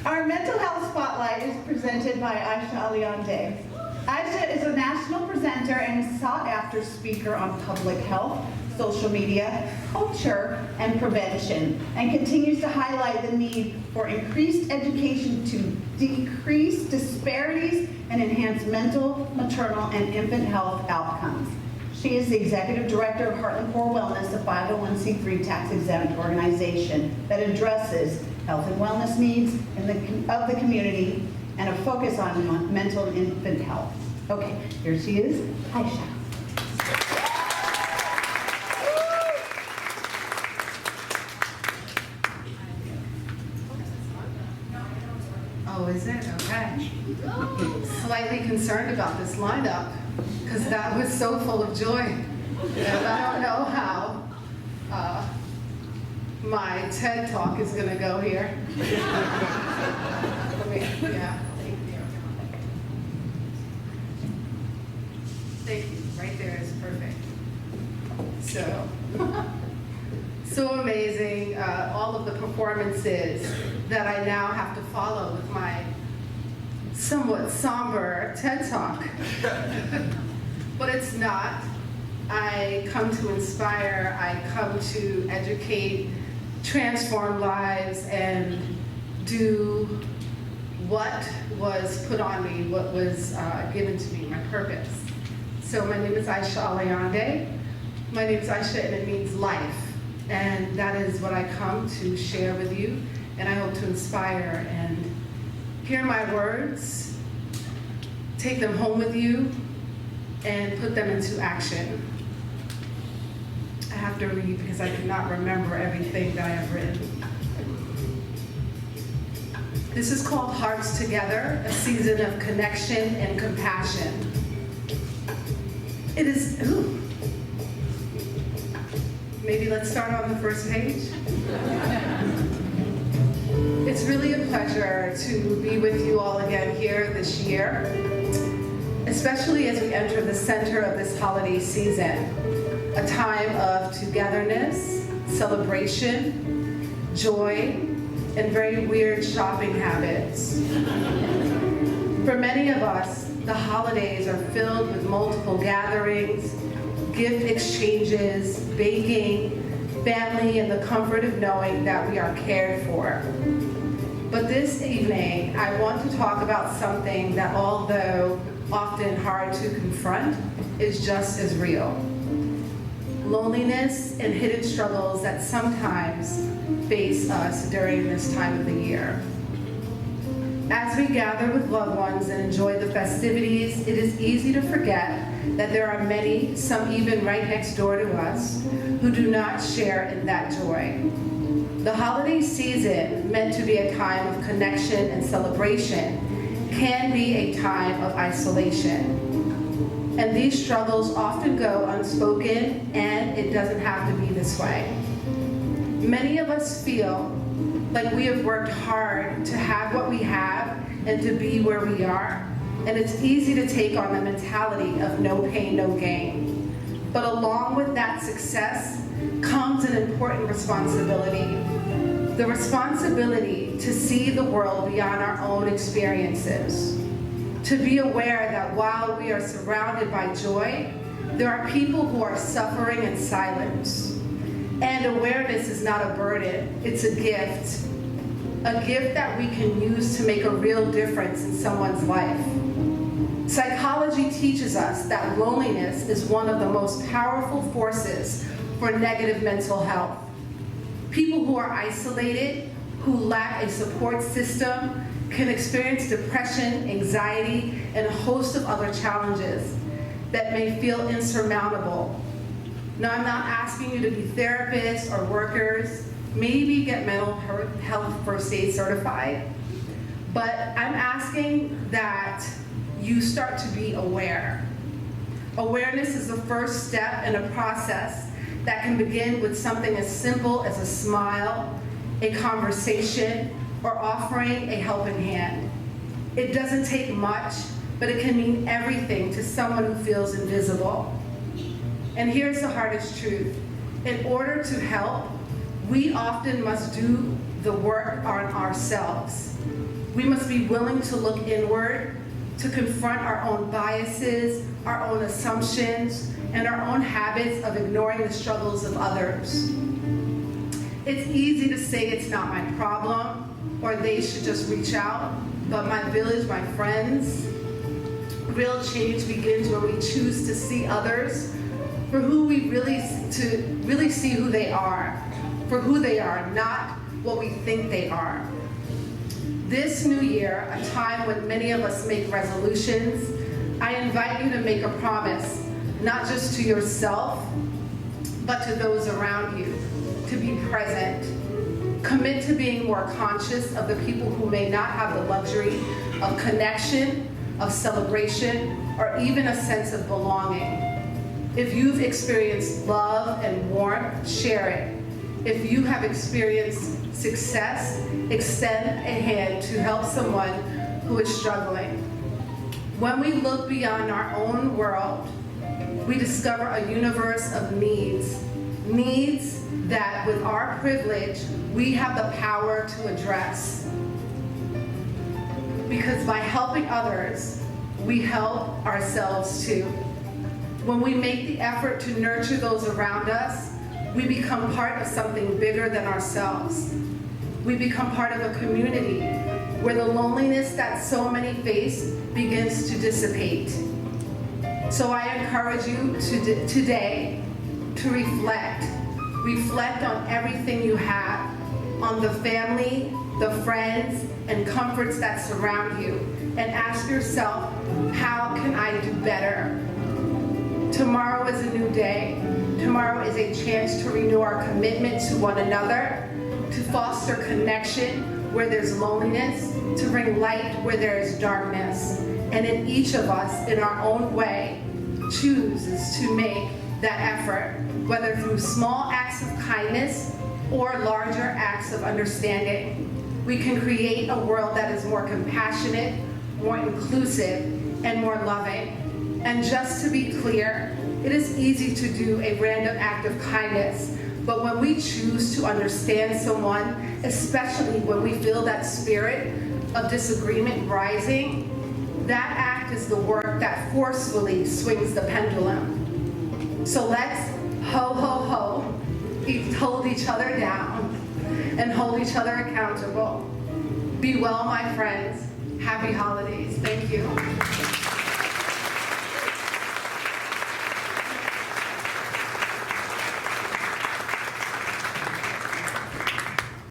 Our mental health spotlight is presented by Aisha Alayande. Aisha is a national presenter and sought-after speaker on public health, social media, culture, and prevention, and continues to highlight the need for increased education to decrease disparities and enhance mental, maternal, and infant health outcomes. She is the Executive Director of Heartland Core Wellness, a 501c3 tax-exempt organization that addresses health and wellness needs of the community and a focus on mental and infant health. Okay, here she is, Aisha. Oh, is it? Okay. Slightly concerned about this lineup because that was so full of joy. And I don't know how my TED Talk is going to go here. Thank you. Thank you. Right there is perfect. So amazing. All of the performances that I now have to follow with my somewhat somber TED Talk. But it's not. I come to inspire, I come to educate, transform lives, and do what was put on me, what was given to me, my purpose. So my name is Aisha Alayande. My name is Aisha and it means life. And that is what I come to share with you. And I hope to inspire and hear my words, take them home with you, and put them into action. I have to read because I cannot remember everything that I have written. This is called Hearts Together, a season of connection and compassion. It is, maybe let's start on the first page. It's really a pleasure to be with you all again here this year, especially as we enter the center of this holiday season, a time of togetherness, celebration, joy, and very weird shopping habits. For many of us, the holidays are filled with multiple gatherings, gift exchanges, baking, family, and the comfort of knowing that we are cared for. But this evening, I want to talk about something that, although often hard to confront, is just as real. Loneliness and hidden struggles that sometimes face us during this time of the year. As we gather with loved ones and enjoy the festivities, it is easy to forget that there are many, some even right next door to us, who do not share in that joy. The holiday season, meant to be a time of connection and celebration, can be a time of isolation. And these struggles often go unspoken, and it doesn't have to be this way. Many of us feel like we have worked hard to have what we have and to be where we are, and it's easy to take on the mentality of no pain, no gain. But along with that success comes an important responsibility. The responsibility to see the world beyond our own experiences. To be aware that while we are surrounded by joy, there are people who are suffering in silence. And awareness is not a burden, it's a gift. A gift that we can use to make a real difference in someone's life. Psychology teaches us that loneliness is one of the most powerful forces for negative mental health. People who are isolated, who lack a support system, can experience depression, anxiety, and a host of other challenges that may feel insurmountable. Now, I'm not asking you to be therapists or workers, maybe get mental health first aid certified, but I'm asking that you start to be aware. Awareness is the first step in a process that can begin with something as simple as a smile, a conversation, or offering a helping hand. It doesn't take much, but it can mean everything to someone who feels invisible. And here's the hardest truth. In order to help, we often must do the work on ourselves. We must be willing to look inward, to confront our own biases, our own assumptions, and our own habits of ignoring the struggles of others. It's easy to say it's not my problem, or they should just reach out, but my village, my friends, real change begins when we choose to see others for who we really see who they are, for who they are, not what we think they are. This new year, a time when many of us make resolutions, I invite you to make a promise, not just to yourself, but to those around you, to be present. Commit to being more conscious of the people who may not have the luxury of connection, of celebration, or even a sense of belonging. If you've experienced love and warmth, share it. If you have experienced success, extend a hand to help someone who is struggling. When we look beyond our own world, we discover a universe of needs that with our privilege, we have the power to address. Because by helping others, we help ourselves too. When we make the effort to nurture those around us, we become part of something bigger than ourselves. We become part of a community where the loneliness that so many face begins to dissipate. So I encourage you today to reflect. Reflect on everything you have, on the family, the friends, and comforts that surround you, and ask yourself, how can I do better? Tomorrow is a new day. Tomorrow is a chance to renew our commitment to one another, to foster connection where there's loneliness, to bring light where there is darkness. And in each of us, in our own way, chooses to make that effort, whether through small acts of kindness or larger acts of understanding. We can create a world that is more compassionate, more inclusive, and more loving. And just to be clear, it is easy to do a random act of kindness, but when we choose to understand someone, especially when we feel that spirit of disagreement rising, that act is the work that forcefully swings the pendulum. So let's hold each other down and hold each other accountable. Be well, my friends. Happy holidays. Thank you.